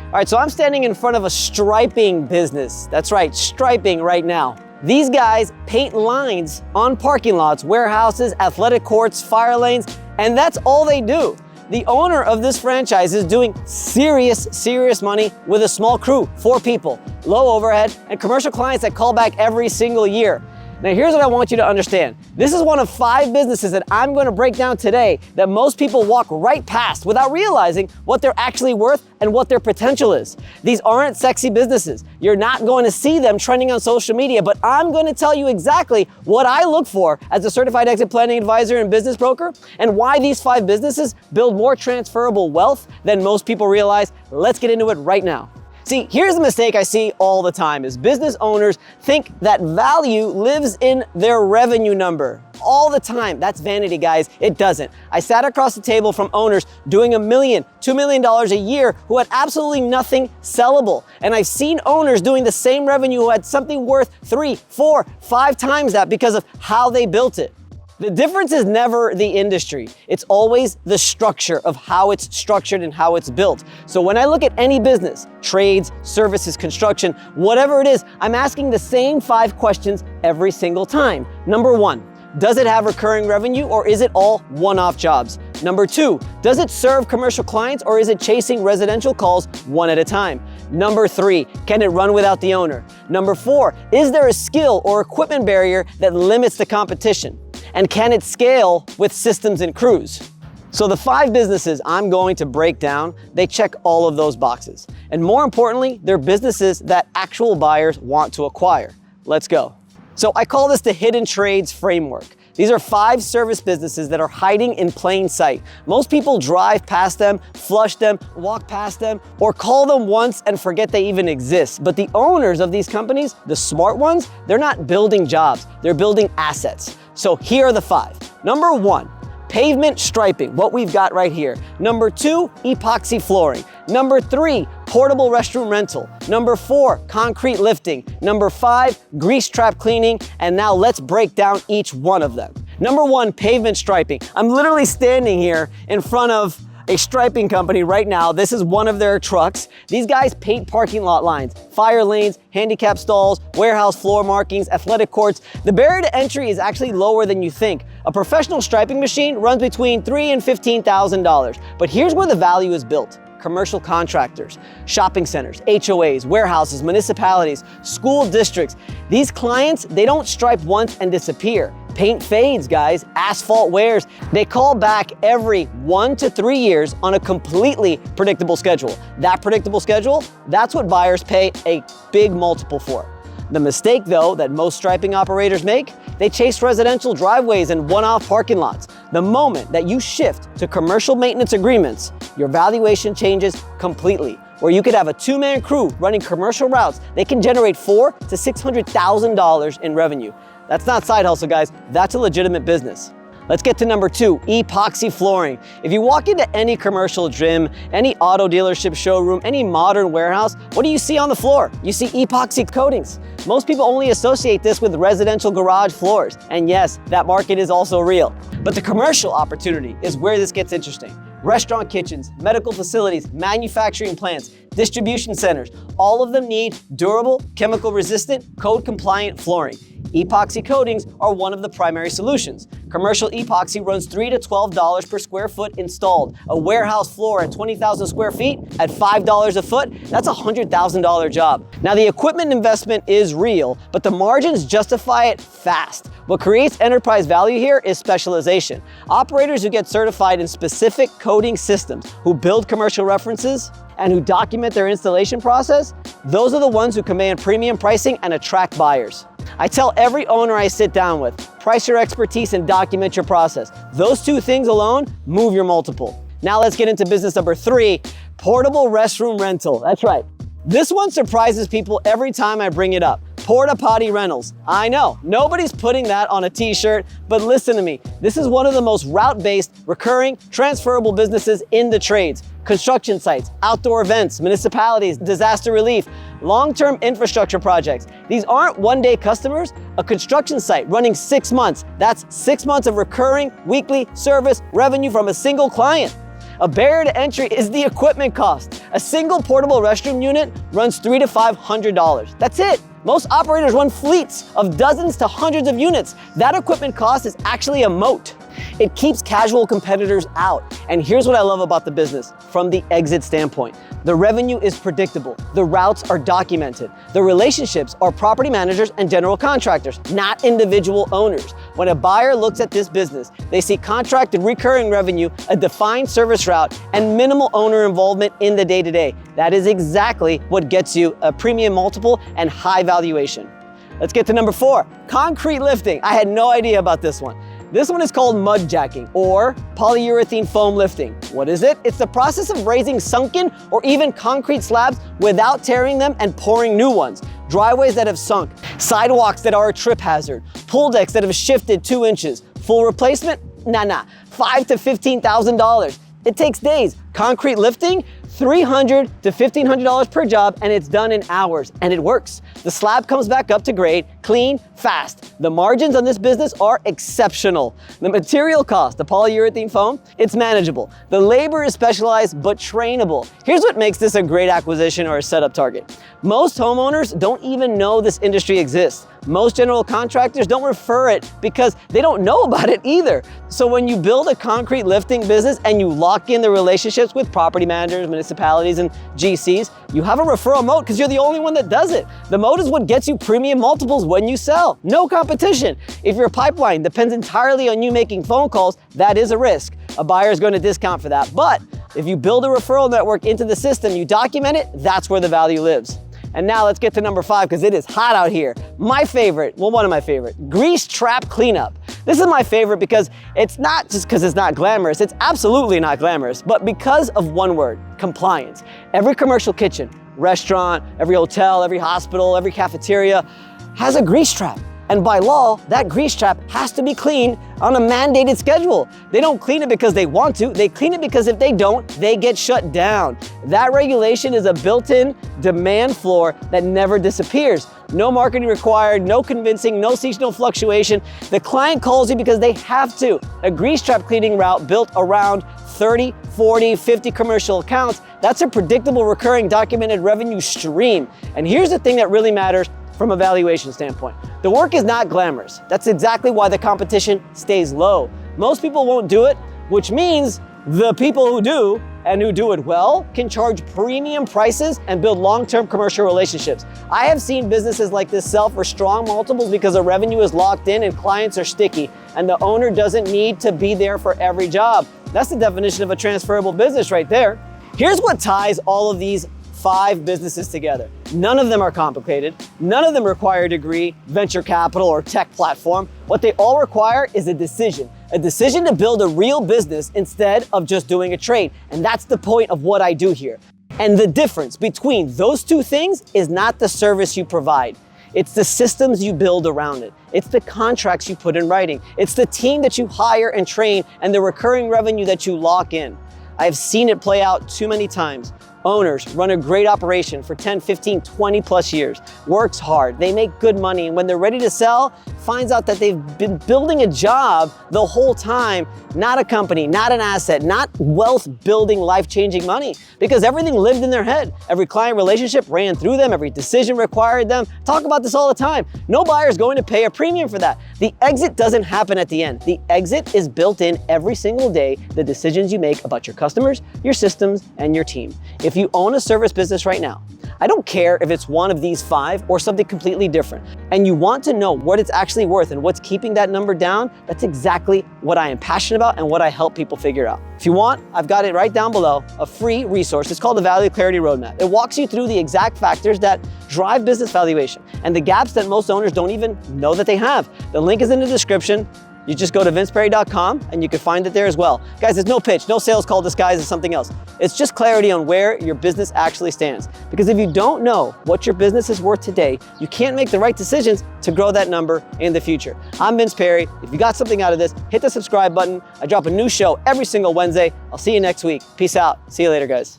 All right, so I'm standing in front of a striping business. That's right, striping right now. These guys paint lines on parking lots, warehouses, athletic courts, fire lanes, and that's all they do. The owner of this franchise is doing serious money with a small crew, 4 people, low overhead, and commercial clients that call back every single year. Now here's what I want you to understand. This is one of 5 businesses that I'm going to break down today that most people walk right past without realizing what they're actually worth and what their potential is. These aren't sexy businesses. You're not going to see them trending on social media, but I'm going to tell you exactly what I look for as a certified exit planning advisor and business broker and why these 5 businesses build more transferable wealth than most people realize. Let's get into it right now. See, here's the mistake I see all the time is business owners think that value lives in their revenue number. All the time. That's vanity, guys. It doesn't. I sat across the table from owners doing $1 million, $2 million a year who had absolutely nothing sellable. And I've seen owners doing the same revenue who had something worth 3, 4, 5 times that because of how they built it. The difference is never the industry. It's always the structure of how it's structured and how it's built. So when I look at any business, trades, services, construction, whatever it is, I'm asking the same 5 questions every single time. Number 1, does it have recurring revenue or is it all one-off jobs? Number 2, does it serve commercial clients or is it chasing residential calls one at a time? Number 3, can it run without the owner? Number 4, is there a skill or equipment barrier that limits the competition? And can it scale with systems and crews? So the 5 businesses I'm going to break down, they check all of those boxes. And more importantly, they're businesses that actual buyers want to acquire. Let's go. So I call this the hidden trades framework. These are 5 service businesses that are hiding in plain sight. Most people drive past them, flush them, walk past them, or call them once and forget they even exist. But the owners of these companies, the smart ones, they're not building jobs, they're building assets. So here are the 5. Number 1, pavement striping, what we've got right here. Number 2, epoxy flooring. Number 3, portable restroom rental. Number 4, concrete lifting. Number 5, grease trap cleaning. And now let's break down each one of them. Number 1, pavement striping. I'm literally standing here in front of a striping company right now. This is one of their trucks. These guys paint parking lot lines, fire lanes, handicap stalls, warehouse floor markings, athletic courts. The barrier to entry is actually lower than you think. A professional striping machine runs between $3,000 and $15,000. But here's where the value is built. Commercial contractors, shopping centers, HOAs, warehouses, municipalities, school districts. These clients, they don't stripe once and disappear. Paint fades, guys. Asphalt wears. They call back every 1 to 3 years on a completely predictable schedule. That predictable schedule, that's what buyers pay a big multiple for. The mistake, though, that most striping operators make, they chase residential driveways and one-off parking lots. The moment that you shift to commercial maintenance agreements, your valuation changes completely. Where you could have a 2-man crew running commercial routes, they can generate $400,000 to $600,000 in revenue. That's not side hustle, guys. That's a legitimate business. Let's get to number 2, epoxy flooring. If you walk into any commercial gym, any auto dealership showroom, any modern warehouse, what do you see on the floor? You see epoxy coatings. Most people only associate this with residential garage floors. And yes, that market is also real. But the commercial opportunity is where this gets interesting. Restaurant kitchens, medical facilities, manufacturing plants, distribution centers, all of them need durable, chemical resistant, code compliant flooring. Epoxy coatings are one of the primary solutions. Commercial epoxy runs $3 to $12 per square foot installed. A warehouse floor at 20,000 square feet at $5 a foot, that's a $100,000 job. Now the equipment investment is real, but the margins justify it fast. What creates enterprise value here is specialization. Operators who get certified in specific coating systems, who build commercial references, and who document their installation process, those are the ones who command premium pricing and attract buyers. I tell every owner I sit down with, price your expertise and document your process. Those 2 things alone move your multiple. Now let's get into business number 3, portable restroom rental. That's right. This one surprises people every time I bring it up. Porta potty rentals. I know, nobody's putting that on a t-shirt, but listen to me. This is one of the most route-based, recurring, transferable businesses in the trades. Construction sites, outdoor events, municipalities, disaster relief, long-term infrastructure projects. These aren't one-day customers. A construction site running 6 months. That's 6 months of recurring, weekly service revenue from a single client. A barrier to entry is the equipment cost. A single portable restroom unit runs $300 to $500. That's it. Most operators run fleets of dozens to hundreds of units. That equipment cost is actually a moat. It keeps casual competitors out. And here's what I love about the business from the exit standpoint. The revenue is predictable. The routes are documented. The relationships are property managers and general contractors, not individual owners. When a buyer looks at this business, they see contracted recurring revenue, a defined service route, and minimal owner involvement in the day-to-day. That is exactly what gets you a premium multiple and high valuation. Let's get to number 4, concrete lifting. I had no idea about this one. This one is called mud jacking or polyurethane foam lifting. What is it? It's the process of raising sunken or even concrete slabs without tearing them and pouring new ones. Driveways that have sunk, sidewalks that are a trip hazard, pool decks that have shifted 2 inches. Full replacement? Nah, $5,000 to $15,000. It takes days. Concrete lifting? $300 to $1,500 per job, and it's done in hours, and it works. The slab comes back up to grade, clean, fast. The margins on this business are exceptional. The material cost, the polyurethane foam, it's manageable. The labor is specialized but trainable. Here's what makes this a great acquisition or a setup target. Most homeowners don't even know this industry exists. Most general contractors don't refer it because they don't know about it either. So when you build a concrete lifting business and you lock in the relationships with property managers, municipalities, and GCs, you have a referral moat because you're the only one that does it. The moat is what gets you premium multiples when you sell. No competition. If your pipeline depends entirely on you making phone calls, that is a risk. A buyer is going to discount for that. But if you build a referral network into the system, you document it, that's where the value lives. And now let's get to number 5 because it is hot out here. My favorite, well, one of my favorite, grease trap cleanup. This is my favorite because it's not just because it's not glamorous, it's absolutely not glamorous, but because of one word, compliance. Every commercial kitchen, restaurant, every hotel, every hospital, every cafeteria has a grease trap. And by law, that grease trap has to be cleaned on a mandated schedule. They don't clean it because they want to, they clean it because if they don't, they get shut down. That regulation is a built-in demand floor that never disappears. No marketing required, no convincing, no seasonal fluctuation. The client calls you because they have to. A grease trap cleaning route built around 30, 40, 50 commercial accounts, that's a predictable recurring documented revenue stream. And here's the thing that really matters from a valuation standpoint. The work is not glamorous. That's exactly why the competition stays low. Most people won't do it, which means the people who do and who do it well can charge premium prices and build long-term commercial relationships. I have seen businesses like this sell for strong multiples because the revenue is locked in and clients are sticky and the owner doesn't need to be there for every job. That's the definition of a transferable business right there. Here's what ties all of these 5 businesses together. None of them are complicated. None of them require a degree, venture capital, or tech platform. What they all require is a decision to build a real business instead of just doing a trade. And that's the point of what I do here. And the difference between those 2 things is not the service you provide. It's the systems you build around it. It's the contracts you put in writing. It's the team that you hire and train and the recurring revenue that you lock in. I've seen it play out too many times. Owners run a great operation for 10, 15, 20 plus years, works hard, they make good money, and when they're ready to sell, finds out that they've been building a job the whole time, not a company, not an asset, not wealth building, life-changing money, because everything lived in their head. Every client relationship ran through them, every decision required them. Talk about this all the time. No buyer is going to pay a premium for that. The exit doesn't happen at the end. The exit is built in every single day, the decisions you make about your customers, your systems, and your team. If you own a service business right now, I don't care if it's one of these 5 or something completely different, and you want to know what it's actually worth and what's keeping that number down, that's exactly what I am passionate about and what I help people figure out. If you want, I've got it right down below, a free resource. It's called the Value Clarity Roadmap. It walks you through the exact factors that drive business valuation and the gaps that most owners don't even know that they have. The link is in the description. You just go to vinceperri.com and you can find it there as well. Guys, there's no pitch, no sales call disguised as something else. It's just clarity on where your business actually stands. Because if you don't know what your business is worth today, you can't make the right decisions to grow that number in the future. I'm Vince Perri. If you got something out of this, hit the subscribe button. I drop a new show every single Wednesday. I'll see you next week. Peace out. See you later, guys.